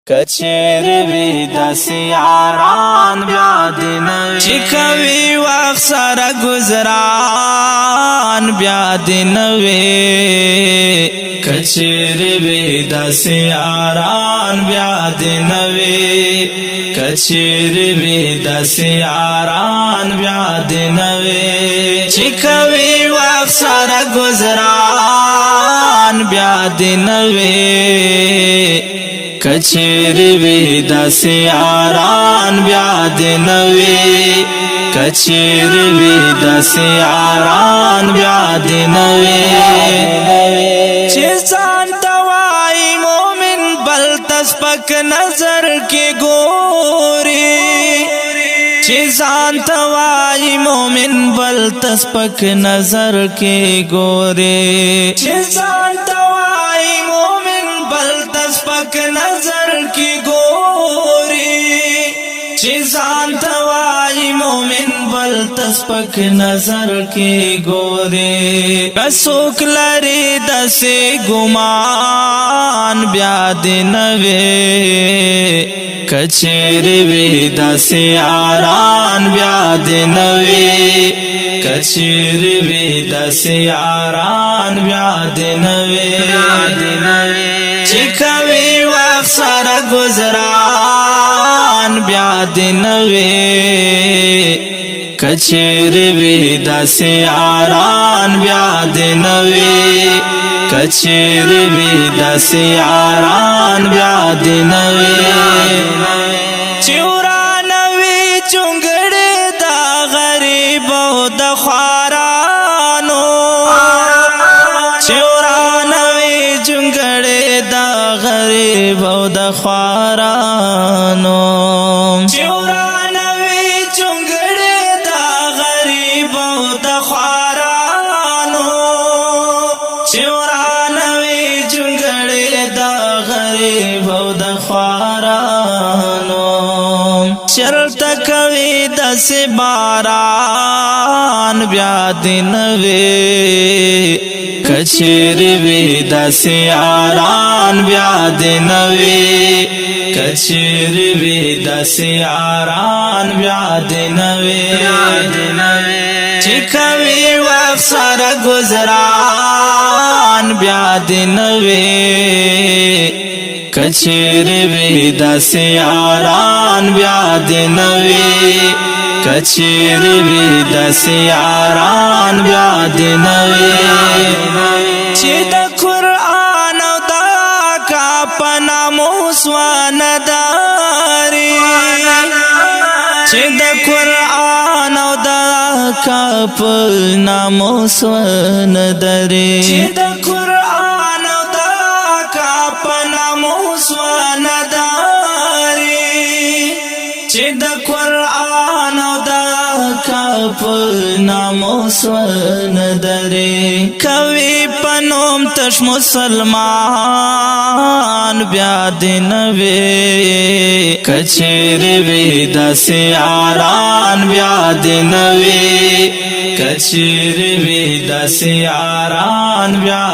کچیر وی دسی یاران بیا دینوی چی کوي وقت سره گزران بیا دینوی کچیر وی دسی یاران بیا دینوی کچیر وی دسی یاران بیا دینوی چی کوي وقت سره گزران بیا دینوی کچری وی دسی یاران بیا دینوی کچری وی دسی یاران بیا دینوی چی ځان توای مومن بل تسپک نظر کی ګوري چی ځان توای مومن بل تسپک نظر کی ګوري چی ځان توای مومن بل تسپک نظر کی گوری چی ځان توای مومن بل تسپک نظر کی گوری کسوک لري دسې ګمان بیا دینوي کچری وی دسې یاران بیا دینوي کچری وی دسې یاران بیا دینوي چی کوي وقت سره گزران بیا دینوي کچری وی دسې یاران بیا دینوي کچری وی دسې یاران بیا دینوي چی ورانوي چونګړې دا غریب او د خوارانو چی ورانوي چونګړې دا غریب او د خوارانو چی ورانوي چونګړې دا غریب او د خوارانو چی ورانوي چونګړې دا غریب او د خوارانو شرط کوي دسې باران بیا دینوي کچری وی دسې یاران بیا دینوي کچری وی دسې یاران بیا دینوي چی کوي وقت سره گزران بیا دینوي کچری وی دسې یاران بیا دینوي کچری وی دسې یاران بیا دینوي چی د قرآن او د کا پناموس ونداري چی د قرآن او د کا پناموس ونداري چی د قرآن او د کا پناموس ونداري چی د قرآن او د کاپ ناموس وندري کوي پنوم تش مسلمان بیا دینوي کچری وی دسې یاران بیا دینوي کچری وی دسې یاران بیا